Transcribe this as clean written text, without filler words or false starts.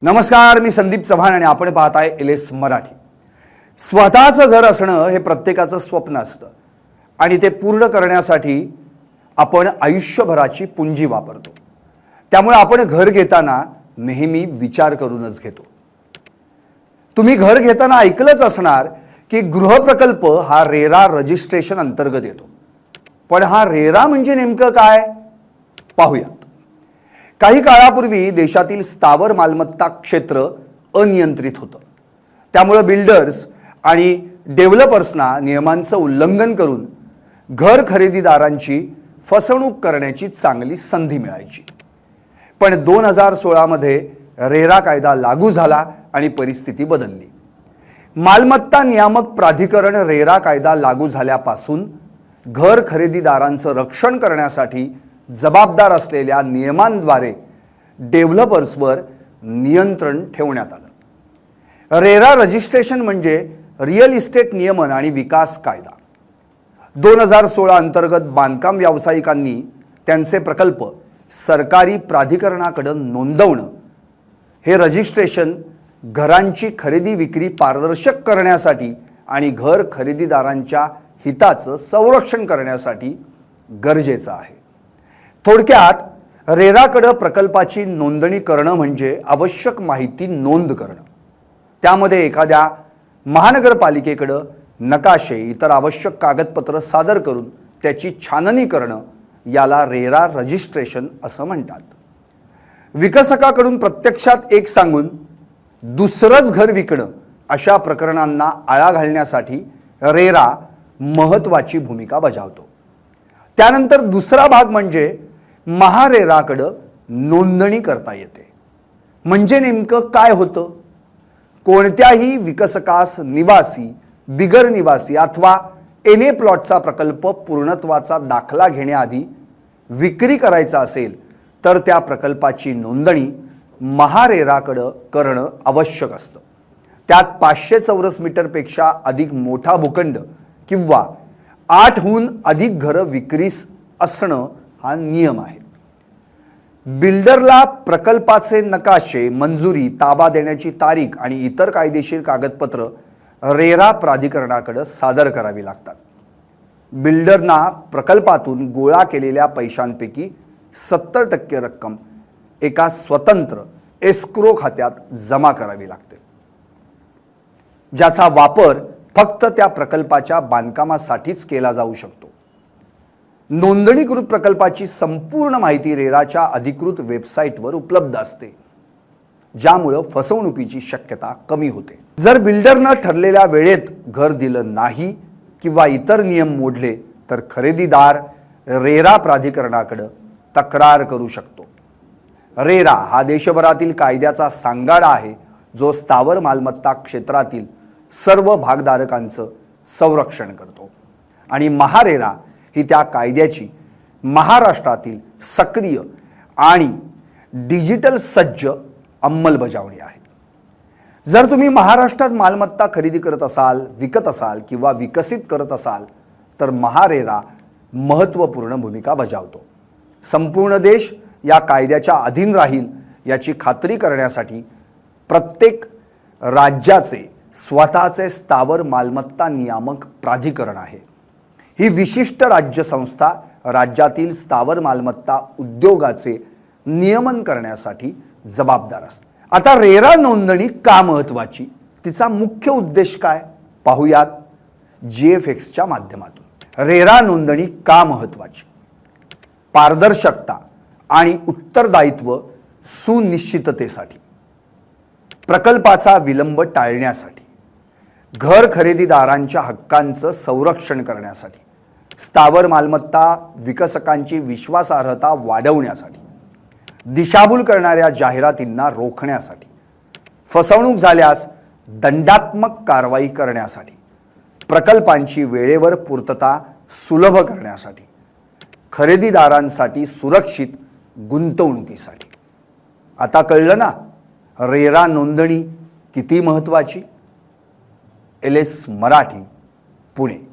नमस्कार, मी संदीप चव्हाण आणि आपण पाहताय एलएस मराठी। स्वतःचं घर असणं हे प्रत्येकाचं स्वप्न असतं आणि ते पूर्ण करण्यासाठी आपण आयुष्यभराची पुंजी वापरतो। त्यामुळे आपण घर घेताना नेहमी विचार करूनच घेतो। तुम्ही घर घेताना ऐकलंच असणार की गृहप्रकल्प हा रेरा रजिस्ट्रेशन अंतर्गत येतो। पण हा रेरा म्हणजे नेमकं काय पाहूयात। काही काळापूर्वी देशातील स्थावर मालमत्ता क्षेत्र अनियंत्रित होतं। त्यामुळे बिल्डर्स आणि डेव्हलपर्सना नियमांचं उल्लंघन करून घर खरेदीदारांची फसवणूक करण्याची चांगली संधी मिळायची। पण 2016 मध्ये रेरा कायदा लागू झाला आणि परिस्थिती बदलली। मालमत्ता नियामक प्राधिकरण रेरा कायदा लागू झाल्यापासून घर खरेदीदारांचं रक्षण करण्यासाठी जबाबदार असलेल्या नियमांद्वारे डेव्हलपर्सवर नियंत्रण ठेवण्यात आलं। रेरा रजिस्ट्रेशन म्हणजे रिअल इस्टेट नियमन आणि विकास कायदा। 2016 अंतर्गत बांधकाम व्यावसायिकांनी त्यांचे प्रकल्प सरकारी प्राधिकरणाकडे नोंदवणं हे रजिस्ट्रेशन घरांची खरेदी विक्री पारदर्शक करण्यासाठी आणि घर खरेदीदारांच्या हिताचं संरक्षण करण्यासाठी गरजेचं आहे। थोडक्यात रेराकडे प्रकल्पाची नोंदणी करणं म्हणजे आवश्यक माहिती नोंद करणं। त्यामध्ये एखाद्या महानगरपालिकेकडे नकाशे इतर आवश्यक कागदपत्र सादर करून त्याची छाननी करणं याला रेरा रजिस्ट्रेशन असं म्हणतात। विकसकाकडून प्रत्यक्षात एक सांगून दुसरंच घर विकणं अशा प्रकरणांना आळा घालण्यासाठी रेरा महत्त्वाची भूमिका बजावतो। त्यानंतर दुसरा भाग म्हणजे महारेराकडे नोंदणी करता येते। म्हणजे नेमकं काय होतं? कोणत्याही विकसकास निवासी, बिगर निवासी अथवा एनए प्लॉटचा प्रकल्प पूर्णत्वाचा दाखला घेण्याआधी विक्री करायचा असेल तर त्या प्रकल्पाची नोंदणी महारेराकडे करणं आवश्यक असतं। त्यात 500 चौरस मीटरपेक्षा अधिक मोठा भूखंड किंवा 8हून अधिक घरं विक्रीस असणं हा नियम आहे। बिल्डरला प्रकल्पाचे नकाशे, मंजुरी, ताबा देण्याची तारीख आणि इतर कायदेशीर कागदपत्र रेरा प्राधिकरणाकडे सादर करावी लागतात। बिल्डरना प्रकल्पातून गोळा केलेल्या पैशांपैकी 70% रक्कम एका स्वतंत्र एस्क्रो खात्यात जमा करावी लागते, ज्याचा वापर फक्त त्या प्रकल्पाच्या बांधकामासाठीच केला जाऊ शकतो। नोंदणीकृत प्रकल्पाची संपूर्ण माहिती रेराच्या अधिकृत वेबसाईटवर उपलब्ध असते, ज्यामुळे फसवणुकीची शक्यता कमी होते। जर बिल्डरनं ठरलेल्या वेळेत घर दिलं नाही किंवा इतर नियम मोडले तर खरेदीदार रेरा प्राधिकरणाकडे तक्रार करू शकतो। रेरा हा देशभरातील कायद्याचा सांगाडा आहे, जो स्थावर मालमत्ता क्षेत्रातील सर्व भागधारकांचं संरक्षण करतो। आणि महारेरा ही त्या कायद्याची महाराष्ट्रातील सक्रिय आणि डिजिटल सज्ज अंमलबजावणी आहे। जर तुम्ही महाराष्ट्रात मालमत्ता खरेदी करत असाल, विकत असाल किंवा विकसित करत असाल तर महारेरा महत्त्वपूर्ण भूमिका बजावतो। संपूर्ण देश या कायद्याच्या अधीन राहील याची खात्री करण्यासाठी प्रत्येक राज्याचे स्वतःचे स्थावर मालमत्ता नियामक प्राधिकरण आहे। ही विशिष्ट राज्य संस्था राज्यातील स्थावर मालमत्ता उद्योगाचे नियमन करण्यासाठी जबाबदार असते। आता रेरा नोंदणी का महत्त्वाची, तिचा मुख्य उद्देश काय पाहूयात GFXच्या माध्यमातून। रेरा नोंदणी का महत्त्वाची? पारदर्शकता आणि उत्तरदायित्व सुनिश्चिततेसाठी, प्रकल्पाचा विलंब टाळण्यासाठी, घर खरेदीदारांच्या हक्कांचं संरक्षण करण्यासाठी, स्थावर मालमत्ता विकसकांची विश्वासार्हता वाढवण्यासाठी, दिशाभूल करणाऱ्या जाहिरातींना रोखण्यासाठी, फसवणूक झाल्यास दंडात्मक कारवाई करण्यासाठी, प्रकल्पांची वेळेवर पूर्तता सुलभ करण्यासाठी, खरेदीदारांसाठी सुरक्षित गुंतवणुकीसाठी। आता कळलं ना रेरा नोंदणी किती महत्त्वाची? एलएस मराठी, पुणे।